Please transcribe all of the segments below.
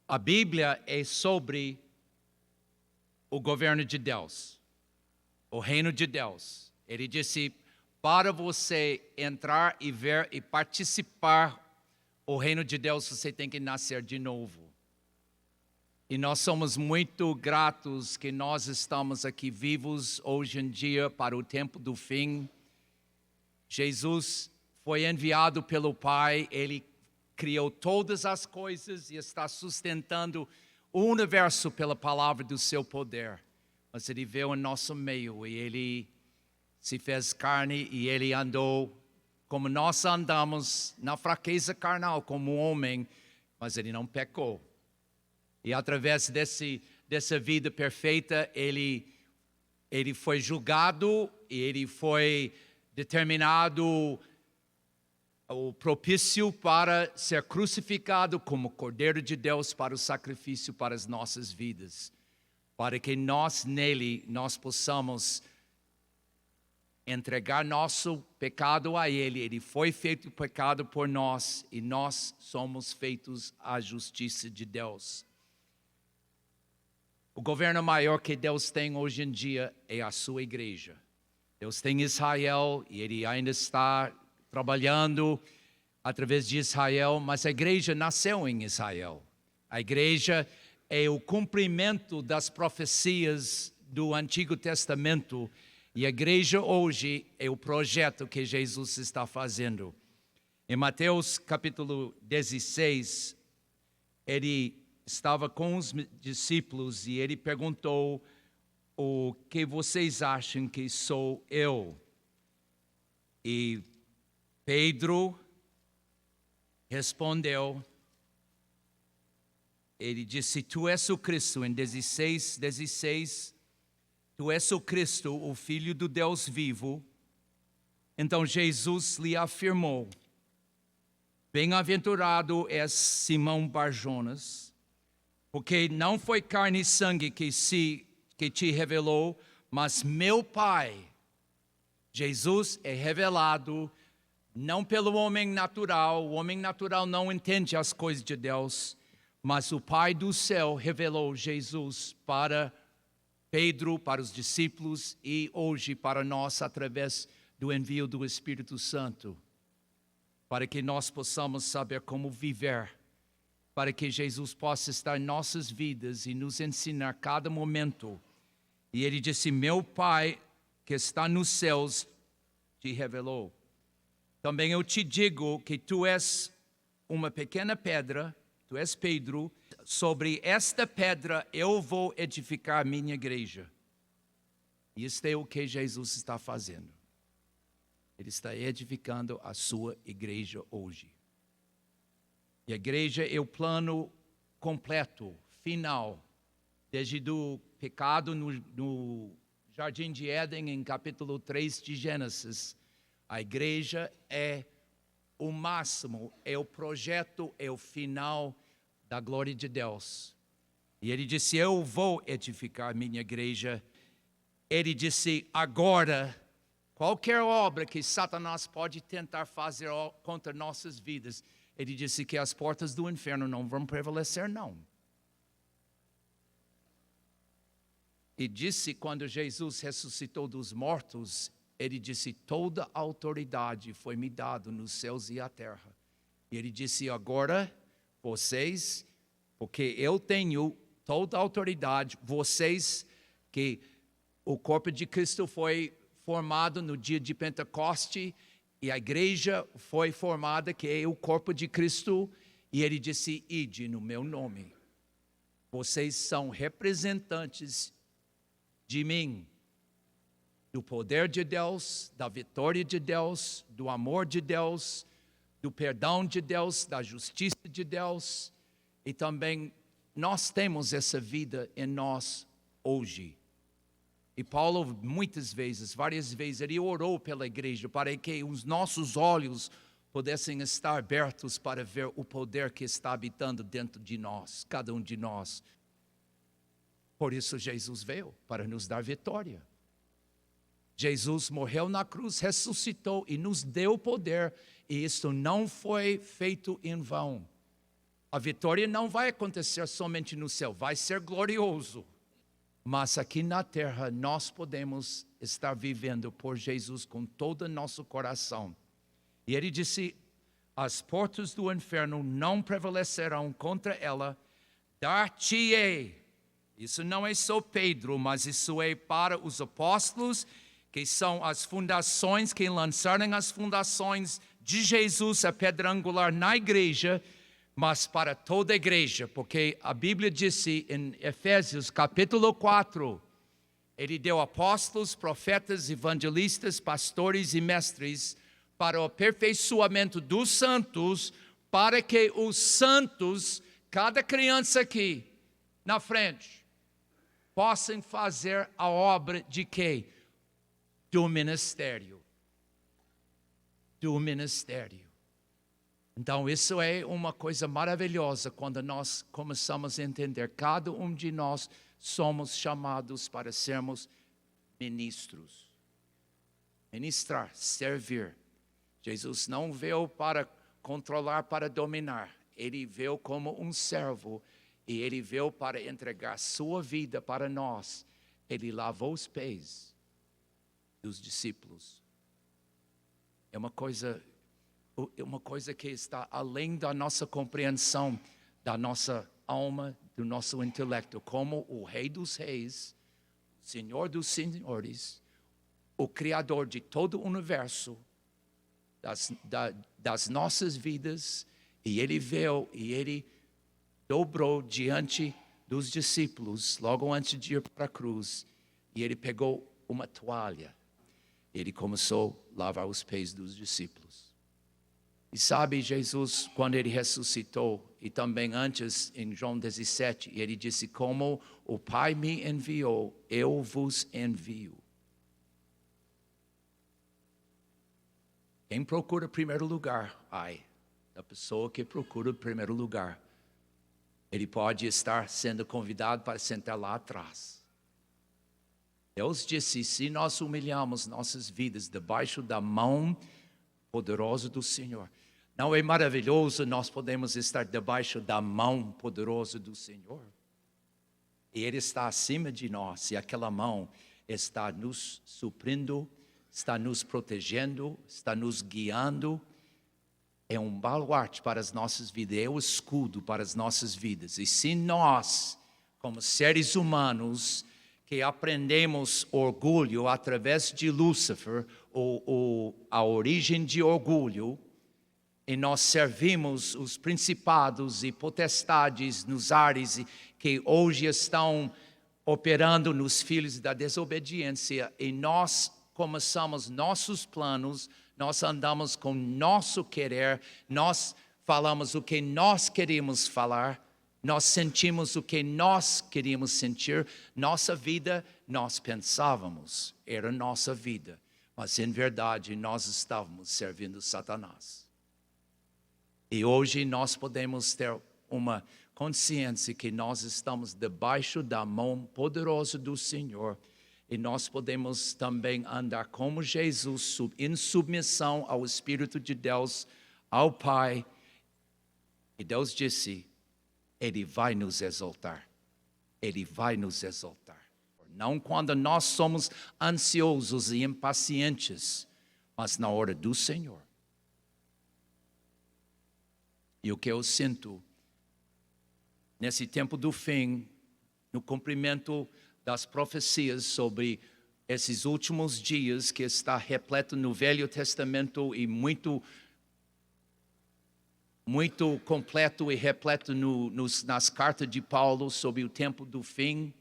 A Bíblia é sobre o governo de Deus, o reino de Deus. Ele disse, para você entrar e ver e participar o reino de Deus, você tem que nascer de novo. E nós somos muito gratos que nós estamos aqui vivos hoje em dia para o tempo do fim. Jesus foi enviado pelo Pai, Ele criou todas as coisas e está sustentando o universo pela palavra do seu poder. Mas Ele veio em nosso meio e Ele se fez carne e Ele andou como nós andamos na fraqueza carnal como homem, mas Ele não pecou. E através dessa vida perfeita, ele foi julgado e ele foi determinado o propício para ser crucificado como Cordeiro de Deus para o sacrifício para as nossas vidas. Para que nele, nós possamos entregar nosso pecado a Ele. Ele foi feito pecado por nós e nós somos feitos à justiça de Deus. O governo maior que Deus tem hoje em dia é a sua igreja. Deus tem Israel e Ele ainda está trabalhando através de Israel, mas a igreja nasceu em Israel. A igreja é o cumprimento das profecias do Antigo Testamento e a igreja hoje é o projeto que Jesus está fazendo. Em Mateus capítulo 16, Ele estava com os discípulos e ele perguntou, o que vocês acham que sou eu? E Pedro respondeu, ele disse, tu és o Cristo, em 16, tu és o Cristo, o Filho do Deus vivo. Então Jesus lhe afirmou, bem-aventurado és Simão Bar-Jonas, porque não foi carne e sangue que te revelou, mas meu Pai. Jesus é revelado não pelo homem natural. O homem natural não entende as coisas de Deus, mas o Pai do céu revelou Jesus para Pedro, para os discípulos e hoje para nós através do envio do Espírito Santo, para que nós possamos saber como viver, para que Jesus possa estar em nossas vidas e nos ensinar cada momento. E ele disse, meu Pai que está nos céus te revelou. Também eu te digo que tu és uma pequena pedra, tu és Pedro, sobre esta pedra eu vou edificar a minha igreja. E isso é o que Jesus está fazendo. Ele está edificando a sua igreja hoje. E a igreja é o plano completo, final, desde o pecado no Jardim de Éden, em capítulo 3 de Gênesis. A igreja é o máximo, é o projeto, é o final da glória de Deus. E ele disse, eu vou edificar a minha igreja. Ele disse, agora, qualquer obra que Satanás pode tentar fazer contra nossas vidas, ele disse que as portas do inferno não vão prevalecer, não. E disse, quando Jesus ressuscitou dos mortos, ele disse, toda a autoridade foi me dada nos céus e na terra. E ele disse, agora, vocês, porque eu tenho toda a autoridade, vocês, que o corpo de Cristo foi formado no dia de Pentecoste, e a igreja foi formada, que é o corpo de Cristo, e ele disse, ide no meu nome. Vocês são representantes de mim, do poder de Deus, da vitória de Deus, do amor de Deus, do perdão de Deus, da justiça de Deus. E também nós temos essa vida em nós hoje. E Paulo, várias vezes, ele orou pela igreja para que os nossos olhos pudessem estar abertos para ver o poder que está habitando dentro de nós, cada um de nós. Por isso Jesus veio, para nos dar vitória. Jesus morreu na cruz, ressuscitou e nos deu poder. E isso não foi feito em vão. A vitória não vai acontecer somente no céu, vai ser glorioso. Mas aqui na terra nós podemos estar vivendo por Jesus com todo o nosso coração. E ele disse, as portas do inferno não prevalecerão contra ela, dar-te-ei. Isso não é só Pedro, mas isso é para os apóstolos, que são as fundações, que lançaram as fundações de Jesus, a pedra angular na igreja, mas para toda a igreja, porque a Bíblia disse em Efésios capítulo 4, ele deu apóstolos, profetas, evangelistas, pastores e mestres para o aperfeiçoamento dos santos, para que os santos, cada criança aqui na frente, possam fazer a obra de quê? Do ministério. Do ministério. Então, isso é uma coisa maravilhosa quando nós começamos a entender. Cada um de nós somos chamados para sermos ministros. Ministrar, servir. Jesus não veio para controlar, para dominar. Ele veio como um servo. E ele veio para entregar sua vida para nós. Ele lavou os pés dos discípulos. É uma coisa que está além da nossa compreensão, da nossa alma, do nosso intelecto. Como o Rei dos Reis, Senhor dos Senhores, o Criador de todo o universo, das nossas vidas, e ele veio e ele dobrou diante dos discípulos, logo antes de ir para a cruz, e ele pegou uma toalha, ele começou a lavar os pés dos discípulos. E sabe, Jesus, quando ele ressuscitou, e também antes, em João 17, ele disse, como o Pai me enviou, eu vos envio. Quem procura primeiro lugar, da pessoa que procura o primeiro lugar, ele pode estar sendo convidado para sentar lá atrás. Deus disse, se nós humilhamos nossas vidas debaixo da mão poderosa do Senhor, não é maravilhoso nós podemos estar debaixo da mão poderosa do Senhor? E Ele está acima de nós, e aquela mão está nos suprindo, está nos protegendo, está nos guiando. É um baluarte para as nossas vidas, é o escudo para as nossas vidas. E se nós, como seres humanos, que aprendemos orgulho através de Lúcifer, a origem de orgulho, e nós servimos os principados e potestades nos ares que hoje estão operando nos filhos da desobediência, e nós começamos nossos planos, nós andamos com nosso querer, nós falamos o que nós queríamos falar, nós sentimos o que nós queríamos sentir. Nossa vida, nós pensávamos, era nossa vida. Mas, em verdade, nós estávamos servindo Satanás. E hoje nós podemos ter uma consciência que nós estamos debaixo da mão poderosa do Senhor. E nós podemos também andar como Jesus, em submissão ao Espírito de Deus, ao Pai. E Deus disse, Ele vai nos exaltar. Ele vai nos exaltar. Não quando nós somos ansiosos e impacientes, mas na hora do Senhor. E o que eu sinto, nesse tempo do fim, no cumprimento das profecias sobre esses últimos dias, que está repleto no Velho Testamento e muito completo e repleto nas cartas de Paulo sobre o tempo do fim,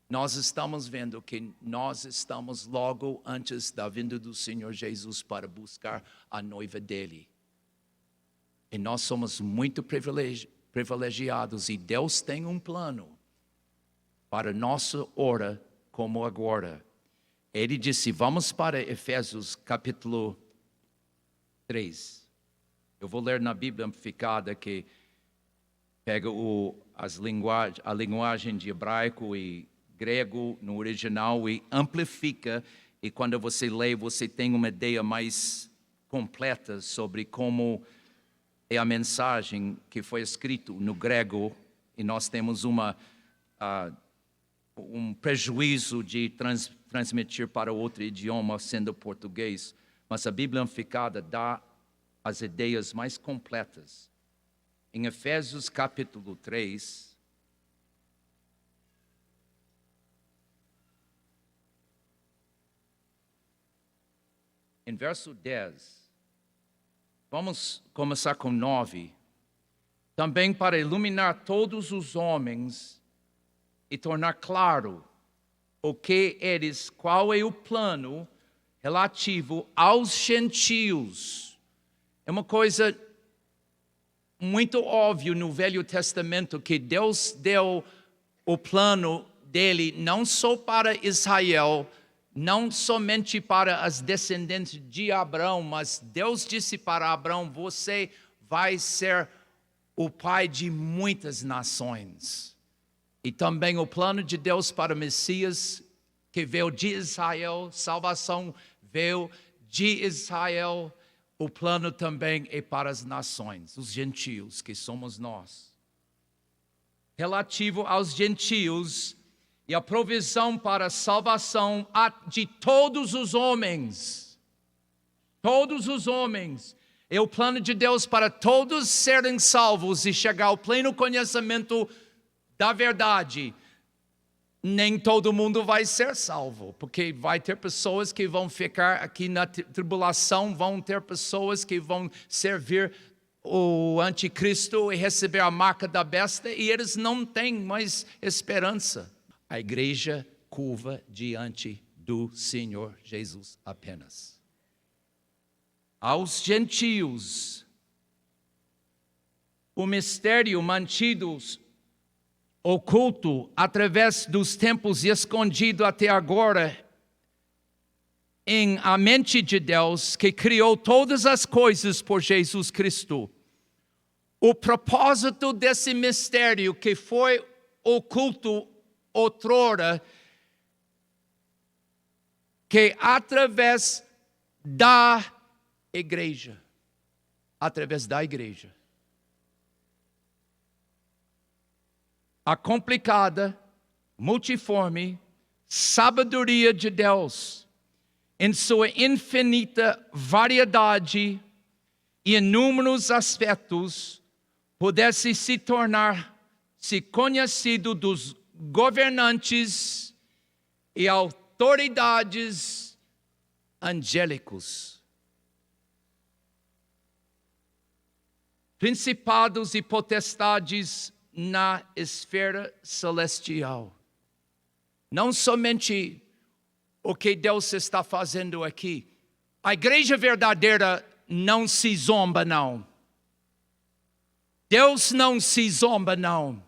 nós estamos vendo que nós estamos logo antes da vinda do Senhor Jesus para buscar a noiva dele. E nós somos muito privilegiados, e Deus tem um plano para nossa hora como agora. Ele disse, vamos para Efésios capítulo 3. Eu vou ler na Bíblia Amplificada, que pega a linguagem de hebraico e grego no original e amplifica. E quando você lê, você tem uma ideia mais completa sobre como é a mensagem que foi escrita no grego, e nós temos um prejuízo de transmitir para outro idioma, sendo português, mas a Bíblia Amplificada dá as ideias mais completas. Em Efésios capítulo 3, em verso 10, vamos começar com 9. Também para iluminar todos os homens e tornar claro qual é o plano relativo aos gentios. É uma coisa muito óbvia no Velho Testamento que Deus deu o plano dele não só para Israel, não somente para as descendentes de Abraão, mas Deus disse para Abraão: você vai ser o pai de muitas nações. E também o plano de Deus para o Messias, que veio de Israel, salvação veio de Israel. O plano também é para as nações, os gentios, que somos nós. Relativo aos gentios e a provisão para a salvação de todos os homens. Todos os homens. É o plano de Deus para todos serem salvos e chegar ao pleno conhecimento da verdade. Nem todo mundo vai ser salvo, porque vai ter pessoas que vão ficar aqui na tribulação, vão ter pessoas que vão servir o anticristo e receber a marca da besta, e eles não têm mais esperança. A igreja curva diante do Senhor Jesus apenas. Aos gentios, o mistério mantido oculto através dos tempos e escondido até agora em a mente de Deus, que criou todas as coisas por Jesus Cristo. O propósito desse mistério que foi oculto outrora, que através da igreja, a complicada, multiforme sabedoria de Deus, em sua infinita variedade e inúmeros aspectos, pudesse se tornar-se conhecido dos governantes e autoridades angélicos, principados e potestades na esfera celestial. Não somente o que Deus está fazendo aqui. A igreja verdadeira não se zomba, não. Deus não se zomba, não.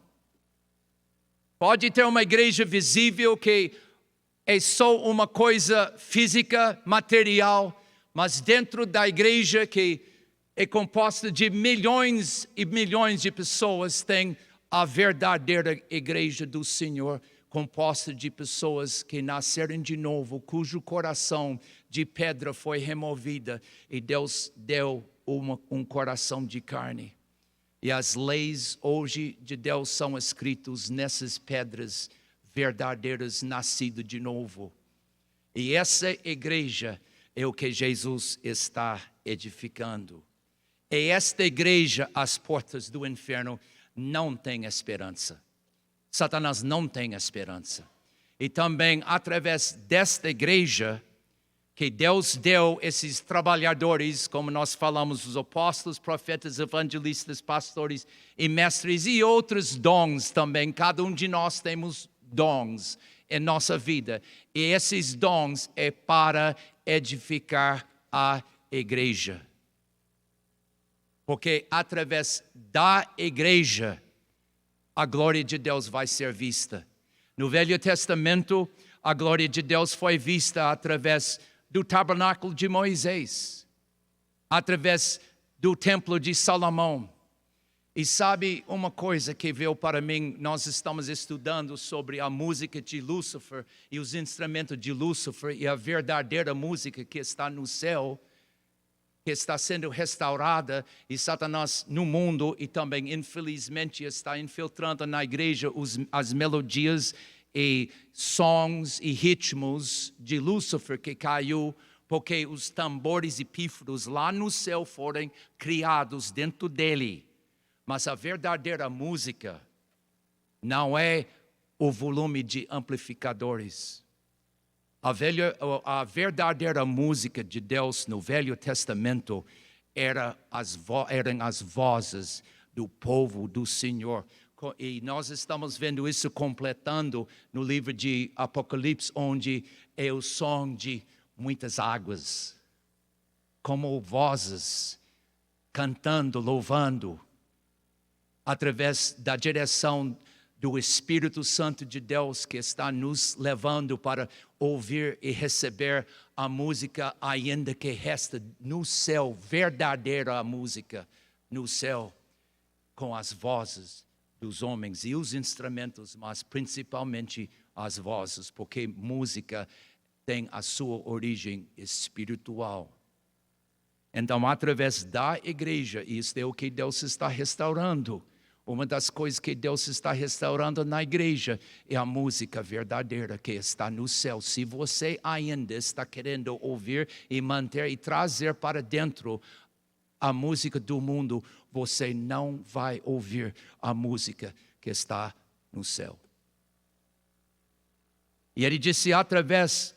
Pode ter uma igreja visível que é só uma coisa física, material, mas dentro da igreja que é composta de milhões e milhões de pessoas, tem a verdadeira igreja do Senhor, composta de pessoas que nasceram de novo, cujo coração de pedra foi removida e Deus deu um coração de carne. E as leis hoje de Deus são escritas nessas pedras verdadeiras, nascidas de novo. E essa igreja é o que Jesus está edificando. E esta igreja, as portas do inferno não tem esperança. Satanás não tem esperança. E também através desta igreja que Deus deu esses trabalhadores, como nós falamos, os apóstolos, profetas, evangelistas, pastores e mestres, e outros dons também. Cada um de nós temos dons em nossa vida. E esses dons é para edificar a igreja. Porque através da igreja, a glória de Deus vai ser vista. No Velho Testamento, a glória de Deus foi vista através do tabernáculo de Moisés, através do templo de Salomão. E sabe uma coisa que veio para mim? Nós estamos estudando sobre a música de Lúcifer e os instrumentos de Lúcifer e a verdadeira música que está no céu. que está sendo restaurada, e Satanás no mundo e também, infelizmente, está infiltrando na igreja as melodias e sons e ritmos de Lúcifer que caiu, porque os tambores e pífaros lá no céu foram criados dentro dele. Mas a verdadeira música não é o volume de amplificadores. A verdadeira música de Deus no Velho Testamento eram as vozes do povo do Senhor. E nós estamos vendo isso completando no livro de Apocalipse, onde é o som de muitas águas, como vozes cantando, louvando, através da direção do Espírito Santo de Deus, que está nos levando para ouvir e receber a música ainda que resta no céu, verdadeira música no céu, com as vozes dos homens e os instrumentos, mas principalmente as vozes, porque música tem a sua origem espiritual. Então, através da igreja, isso é o que Deus está restaurando. Uma das coisas que Deus está restaurando na igreja é a música verdadeira que está no céu. Se você ainda está querendo ouvir e manter e trazer para dentro a música do mundo, você não vai ouvir a música que está no céu. E ele disse, através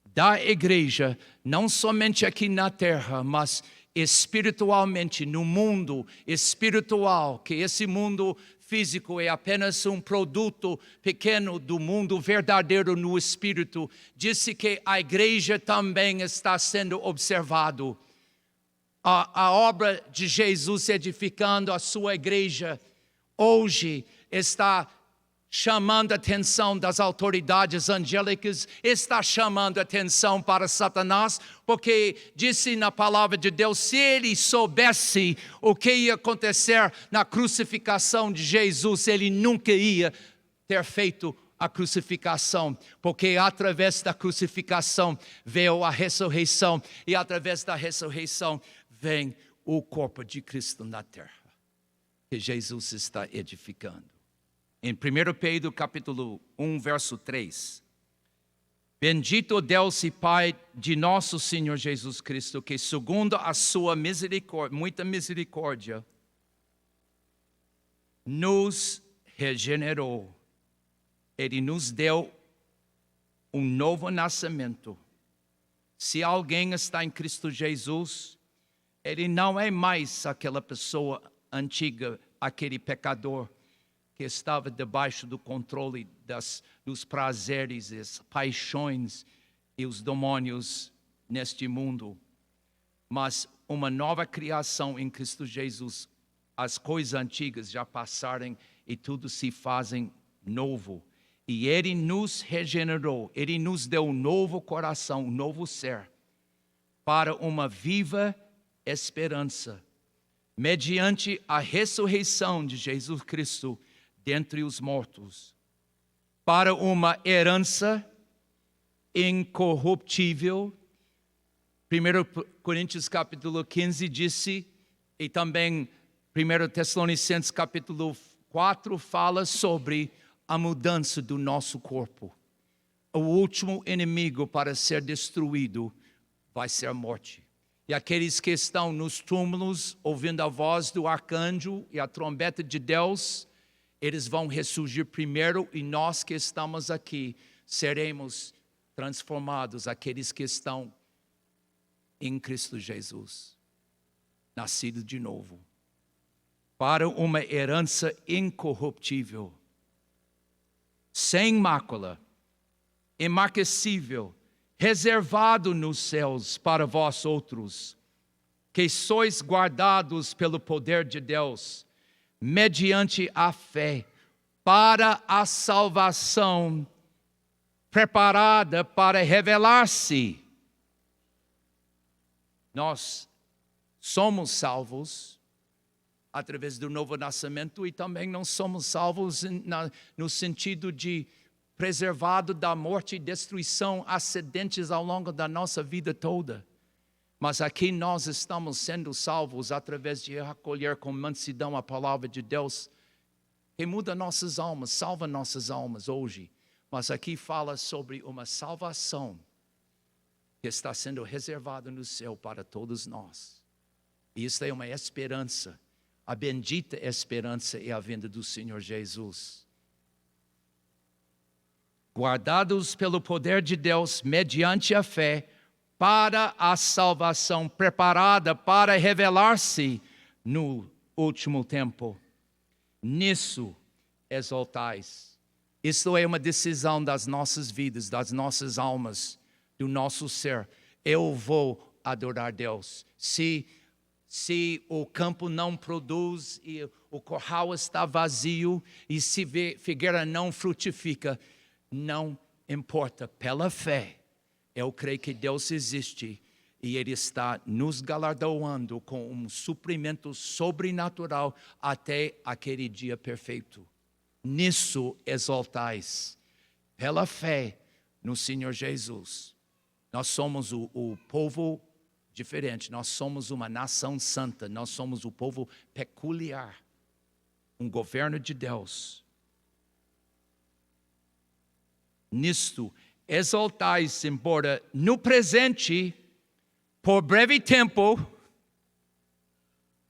da igreja, não somente aqui na terra, mas espiritualmente, no mundo espiritual, que esse mundo físico é apenas um produto pequeno do mundo verdadeiro no espírito. Disse que a igreja também está sendo observado. A obra de Jesus edificando a sua igreja hoje está chamando a atenção das autoridades angélicas, está chamando a atenção para Satanás, porque disse na palavra de Deus, se ele soubesse o que ia acontecer na crucificação de Jesus, ele nunca ia ter feito a crucificação, porque através da crucificação veio a ressurreição, e através da ressurreição vem o corpo de Cristo na terra, que Jesus está edificando. Em 1 Pedro capítulo 1, verso 3. Bendito Deus e Pai de nosso Senhor Jesus Cristo, que segundo a sua misericórdia, muita misericórdia, nos regenerou. Ele nos deu um novo nascimento. Se alguém está em Cristo Jesus, ele não é mais aquela pessoa antiga, aquele pecador que estava debaixo do controle dos prazeres, das paixões e os demônios neste mundo. Mas uma nova criação em Cristo Jesus. As coisas antigas já passaram e tudo se fazem novo. E Ele nos regenerou, Ele nos deu um novo coração, um novo ser, para uma viva esperança, mediante a ressurreição de Jesus Cristo dentre os mortos, para uma herança incorruptível. 1 Coríntios capítulo 15 disse, e também 1 Tessalonicenses capítulo 4 fala sobre a mudança do nosso corpo. O último inimigo para ser destruído vai ser a morte. E aqueles que estão nos túmulos, ouvindo a voz do arcanjo e a trombeta de Deus, eles vão ressurgir primeiro, e nós que estamos aqui seremos transformados, aqueles que estão em Cristo Jesus, nascidos de novo, para uma herança incorruptível, sem mácula, imarcessível, reservado nos céus para vós outros, que sois guardados pelo poder de Deus, mediante a fé, para a salvação preparada para revelar-se. Nós somos salvos através do novo nascimento, e também não somos salvos no sentido de preservado da morte e destruição, acidentes ao longo da nossa vida toda. Mas aqui nós estamos sendo salvos através de acolher com mansidão a palavra de Deus, que muda nossas almas, salva nossas almas hoje. Mas aqui fala sobre uma salvação que está sendo reservada no céu para todos nós. E isso é uma esperança. A bendita esperança é a vinda do Senhor Jesus. Guardados pelo poder de Deus, mediante a fé, para a salvação, preparada para revelar-se no último tempo. Nisso exaltais. Isso é uma decisão das nossas vidas, das nossas almas, do nosso ser. Eu vou adorar Deus. Se o campo não produz e o curral está vazio e se figueira não frutifica, não importa, pela fé, eu creio que Deus existe e Ele está nos galardoando com um suprimento sobrenatural até aquele dia perfeito. Nisso exaltais, pela fé no Senhor Jesus. Nós somos o povo diferente, nós somos uma nação santa, nós somos o povo peculiar, um governo de Deus. Nisto exaltais, embora no presente, por breve tempo,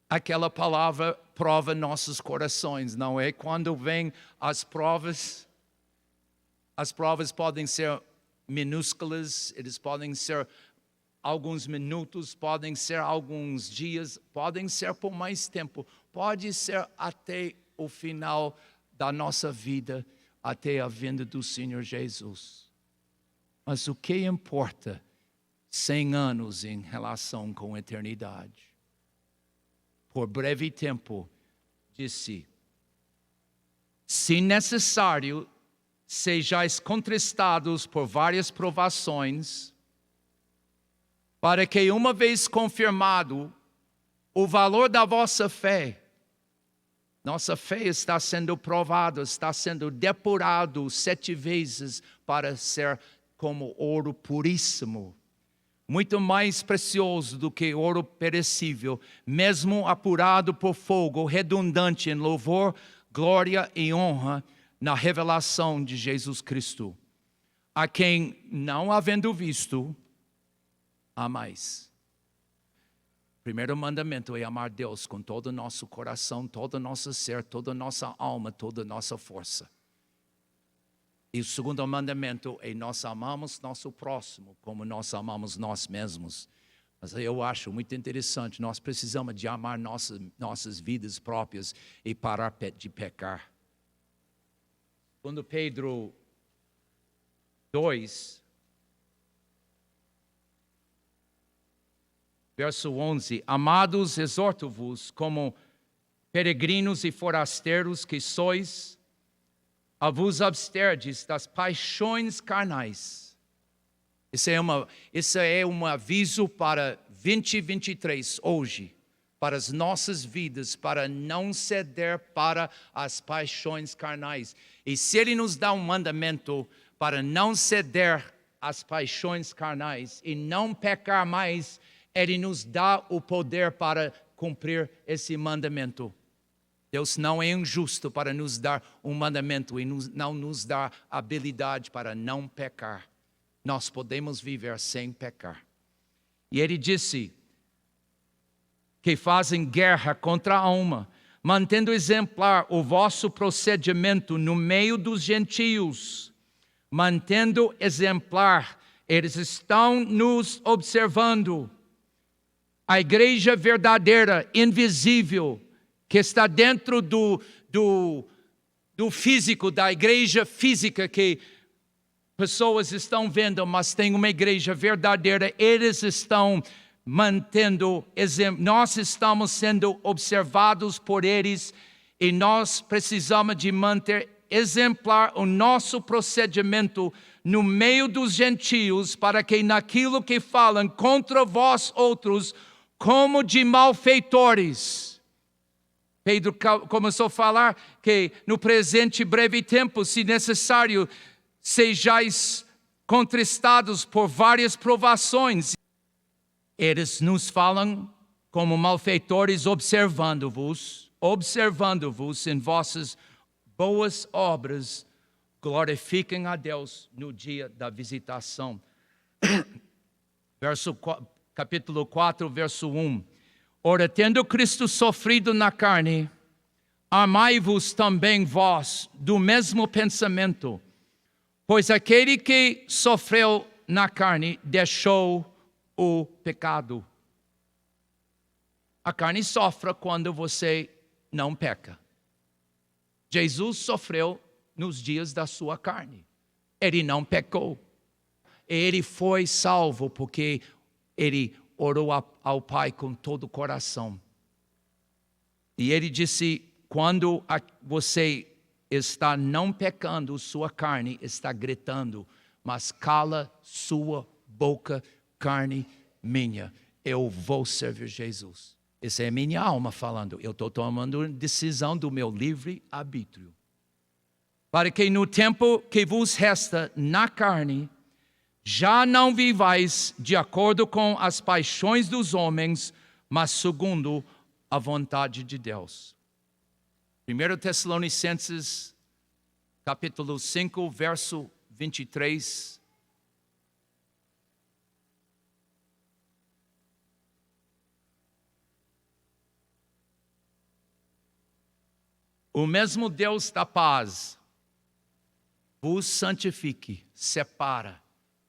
aquela palavra prova nossos corações, não é? Quando vem as provas podem ser minúsculas, eles podem ser alguns minutos, podem ser alguns dias, podem ser por mais tempo, pode ser até o final da nossa vida, até a vinda do Senhor Jesus. Mas o que importa 100 anos em relação com a eternidade? Por breve tempo, disse, se necessário, sejais contristados por várias provações, para que uma vez confirmado o valor da vossa fé, nossa fé está sendo provada, está sendo depurado 7 vezes para ser como ouro puríssimo, muito mais precioso do que ouro perecível, mesmo apurado por fogo, redundante em louvor, glória e honra na revelação de Jesus Cristo, a quem, não havendo visto, amais. Primeiro mandamento é amar Deus com todo o nosso coração, todo o nosso ser, toda a nossa alma, toda a nossa força. E o segundo mandamento é nós amamos nosso próximo como nós amamos nós mesmos. Mas eu acho muito interessante, nós precisamos de amar nossas vidas próprias e parar de pecar. Quando Pedro 2, verso 11, amados, exorto-vos como peregrinos e forasteiros que sois, a vos absterdes das paixões carnais. Isso é um aviso para 2023, hoje, para as nossas vidas, para não ceder para as paixões carnais. E se Ele nos dá um mandamento para não ceder às paixões carnais e não pecar mais, Ele nos dá o poder para cumprir esse mandamento. Deus não é injusto para nos dar um mandamento e não nos dar habilidade para não pecar. Nós podemos viver sem pecar. E Ele disse que fazem guerra contra a alma, mantendo exemplar o vosso procedimento no meio dos gentios. Mantendo exemplar, eles estão nos observando. A igreja verdadeira, invisível, que está dentro do físico, da igreja física que pessoas estão vendo, mas tem uma igreja verdadeira, eles estão mantendo, nós estamos sendo observados por eles e nós precisamos de manter exemplar o nosso procedimento no meio dos gentios, para que naquilo que falam contra vós outros, como de malfeitores. Pedro começou a falar que no presente breve tempo, se necessário, sejais contristados por várias provações. Eles nos falam como malfeitores, observando-vos em vossas boas obras, glorifiquem a Deus no dia da visitação. Capítulo 4, verso 1. Ora, tendo Cristo sofrido na carne, amai-vos também vós do mesmo pensamento, pois aquele que sofreu na carne deixou o pecado. A carne sofre quando você não peca. Jesus sofreu nos dias da sua carne. Ele não pecou. Ele foi salvo porque ele orou ao Pai com todo o coração. E ele disse, quando você está não pecando, sua carne está gritando, mas cala sua boca, carne minha. Eu vou servir Jesus. Essa é a minha alma falando. Eu estou tomando decisão do meu livre arbítrio. Para que no tempo que vos resta na carne, já não vivais de acordo com as paixões dos homens, mas segundo a vontade de Deus. 1 Tessalonicenses, capítulo 5, verso 23. O mesmo Deus da paz vos santifique, separa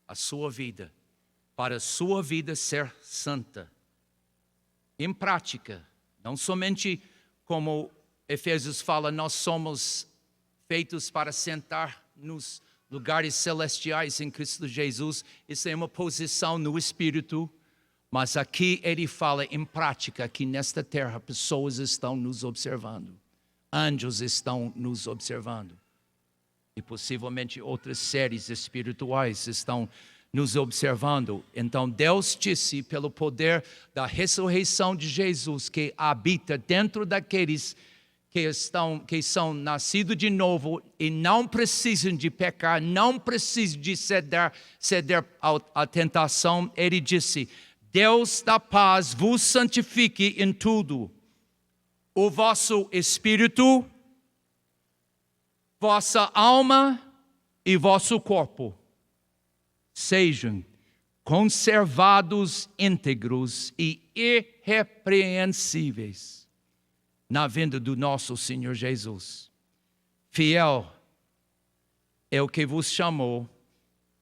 a sua vida, para a sua vida ser santa. Em prática, não somente como Efésios fala, nós somos feitos para sentar nos lugares celestiais em Cristo Jesus. Isso é uma posição no Espírito, mas aqui ele fala em prática, que nesta terra pessoas estão nos observando. Anjos estão nos observando. E possivelmente outras séries espirituais estão nos observando. Então Deus disse, pelo poder da ressurreição de Jesus, que habita dentro daqueles que são nascidos de novo e não precisam de pecar, não precisam de ceder à tentação. Ele disse, Deus da paz vos santifique em tudo. O vosso espírito, vossa alma e vosso corpo sejam conservados íntegros e irrepreensíveis na vinda do nosso Senhor Jesus. Fiel é o que vos chamou,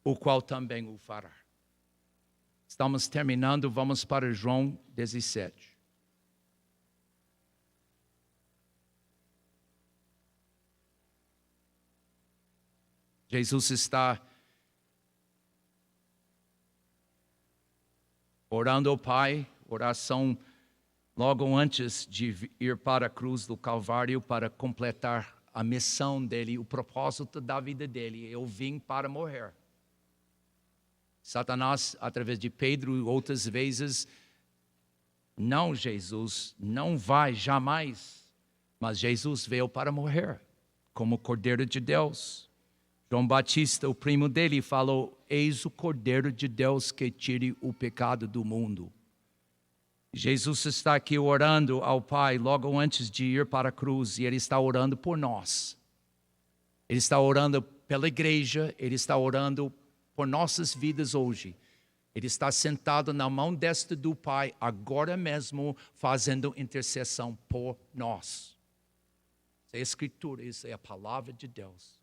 o qual também o fará. Estamos terminando, vamos para João 17. Jesus está orando ao Pai, oração logo antes de ir para a cruz do Calvário para completar a missão dele, o propósito da vida dele. Eu vim para morrer. Satanás, através de Pedro e outras vezes, não, Jesus, não vai jamais. Mas Jesus veio para morrer, como Cordeiro de Deus. João Batista, o primo dele, falou, eis o Cordeiro de Deus que tire o pecado do mundo. Jesus está aqui orando ao Pai logo antes de ir para a cruz, e Ele está orando por nós. Ele está orando pela igreja, Ele está orando por nossas vidas hoje. Ele está sentado na mão destra do Pai, agora mesmo, fazendo intercessão por nós. Isso é a Escritura, isso é a palavra de Deus.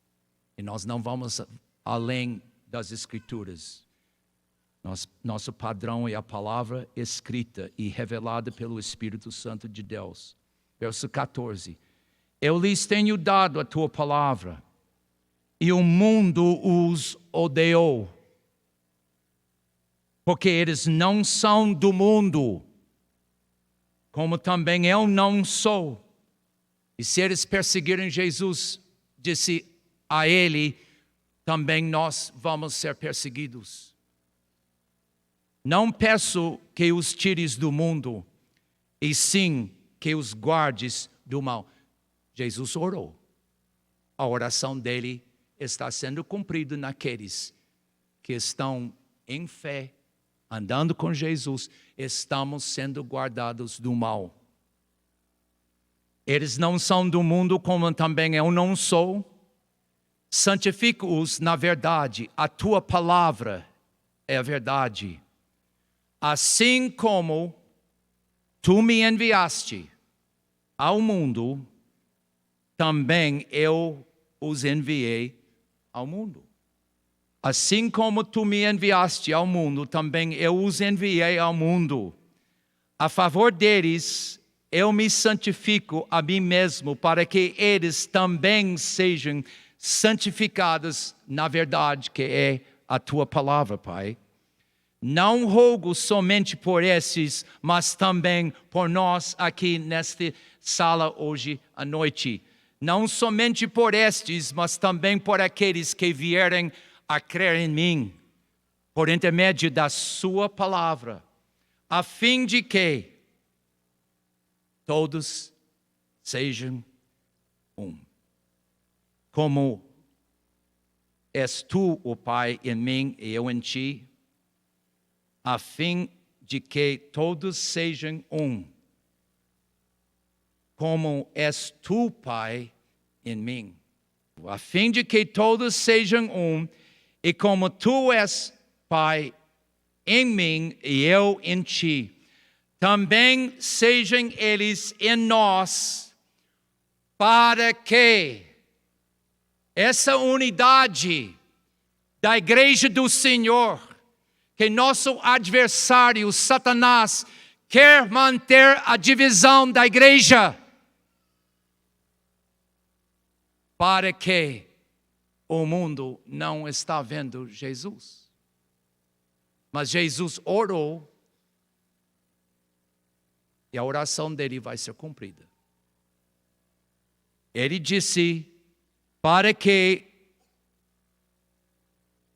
E nós não vamos além das Escrituras. Nosso padrão é a palavra escrita e revelada pelo Espírito Santo de Deus. Verso 14. Eu lhes tenho dado a tua palavra, e o mundo os odiou, porque eles não são do mundo, como também eu não sou. E se eles perseguirem Jesus, disse a ele, também nós vamos ser perseguidos. Não peço que os tires do mundo, e sim que os guardes do mal. Jesus orou. A oração dele está sendo cumprida naqueles que estão em fé, andando com Jesus, estamos sendo guardados do mal. Eles não são do mundo, como também eu não sou. Santifica-os na verdade, a tua palavra é a verdade. Assim como tu me enviaste ao mundo, também eu os enviei ao mundo. Assim como tu me enviaste ao mundo, também eu os enviei ao mundo. A favor deles, eu me santifico a mim mesmo, para que eles também sejam santificados na verdade, que é a tua palavra, Pai. Não rogo somente por esses, mas também por nós aqui nesta sala hoje à noite. Não somente por estes, mas também por aqueles que vierem a crer em mim, por intermédio da sua palavra, a fim de que todos sejam um. Como és tu, ó Pai, em mim e eu em ti, a fim de que todos sejam um. Como és tu, Pai, em mim. A fim de que todos sejam um, e como tu és, Pai, em mim e eu em ti, também sejam eles em nós, para que essa unidade da igreja do Senhor, que nosso adversário, Satanás, quer manter a divisão da igreja, para que o mundo não está vendo Jesus. Mas Jesus orou, e a oração dele vai ser cumprida. Ele disse, para que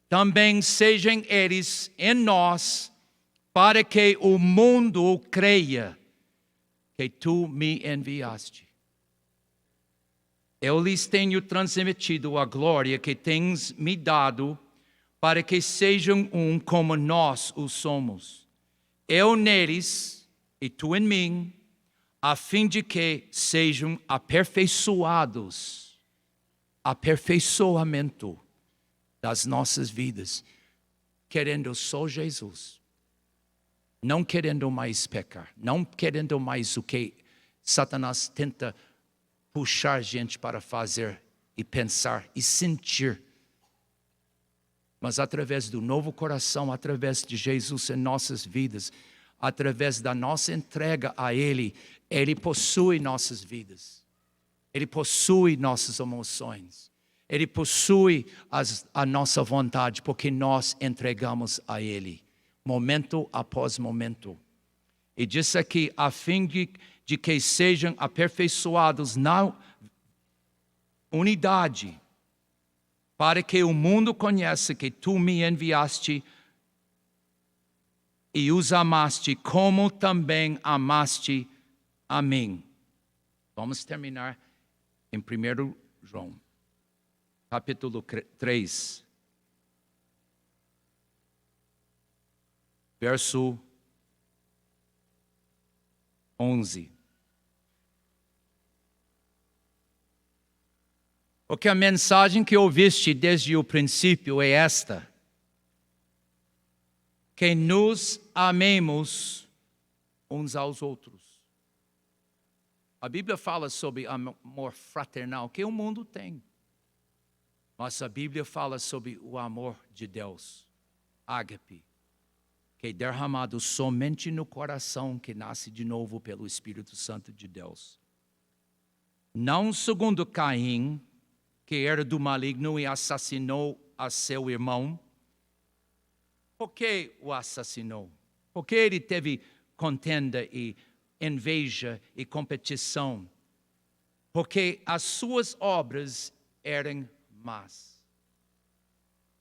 também sejam eles em nós, para que o mundo creia que tu me enviaste. Eu lhes tenho transmitido a glória que tens me dado, para que sejam um como nós o somos. Eu neles e tu em mim, a fim de que sejam aperfeiçoados. Aperfeiçoamento das nossas vidas, querendo só Jesus, não querendo mais pecar, não querendo mais o que Satanás tenta puxar gente para fazer e pensar e sentir, mas através do novo coração, através de Jesus em nossas vidas, através da nossa entrega a Ele, Ele possui nossas vidas, Ele possui nossas emoções, Ele possui a nossa vontade, porque nós entregamos a Ele, momento após momento. E diz aqui, a fim de que sejam aperfeiçoados na unidade, para que o mundo conheça que tu me enviaste e os amaste, como também amaste a mim. Vamos terminar em 1 João, capítulo 3, verso 11. Porque a mensagem que ouviste desde o princípio é esta: que nos amemos uns aos outros. A Bíblia fala sobre amor fraternal, que o mundo tem. Mas a Bíblia fala sobre o amor de Deus, ágape, que é derramado somente no coração que nasce de novo pelo Espírito Santo de Deus. Não segundo Caim, que era do maligno e assassinou a seu irmão. Por que o assassinou? Porque ele teve contenda e inveja e competição. Porque as suas obras eram más.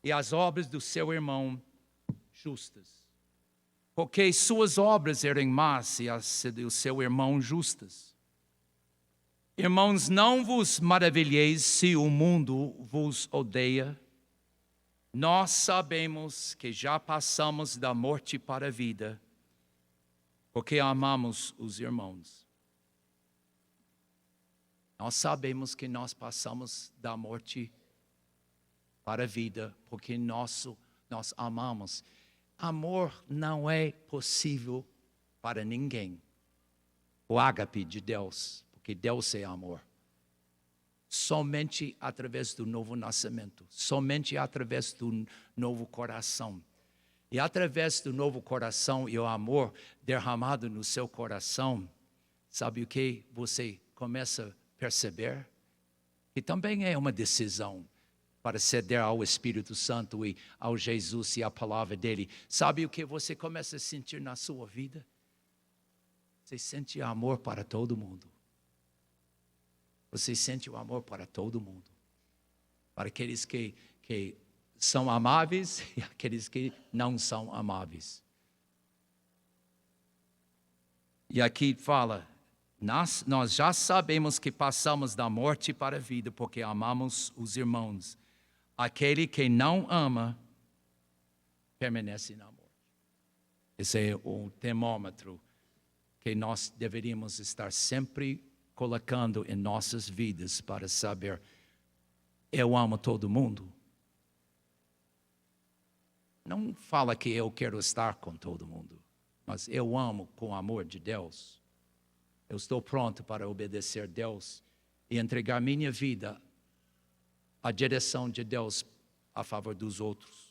E as obras do seu irmão justas. Porque suas obras eram más e as do seu irmão justas. Irmãos, não vos maravilheis se o mundo vos odeia. nós sabemos que já passamos da morte para a vida, porque amamos os irmãos. Nós sabemos que nós passamos da morte para a vida, porque nós amamos. Amor não é possível para ninguém. O ágape de Deus, porque Deus é amor. Somente através do novo nascimento, somente através do novo coração. E através do novo coração e o amor derramado no seu coração, sabe o que você começa a perceber? Que também é uma decisão para ceder ao Espírito Santo e ao Jesus e à palavra dele. Sabe o que você começa a sentir na sua vida? Você sente amor para todo mundo. Você sente o amor para todo mundo. Para aqueles que são amáveis e aqueles que não são amáveis. E aqui fala, nós já sabemos que passamos da morte para a vida, porque amamos os irmãos. Aquele que não ama, permanece na morte. Esse é o termômetro que nós deveríamos estar sempre colocando em nossas vidas para saber, eu amo todo mundo? Não fala que eu quero estar com todo mundo, mas eu amo com o amor de Deus. Eu estou pronto para obedecer a Deus e entregar minha vida à direção de Deus a favor dos outros.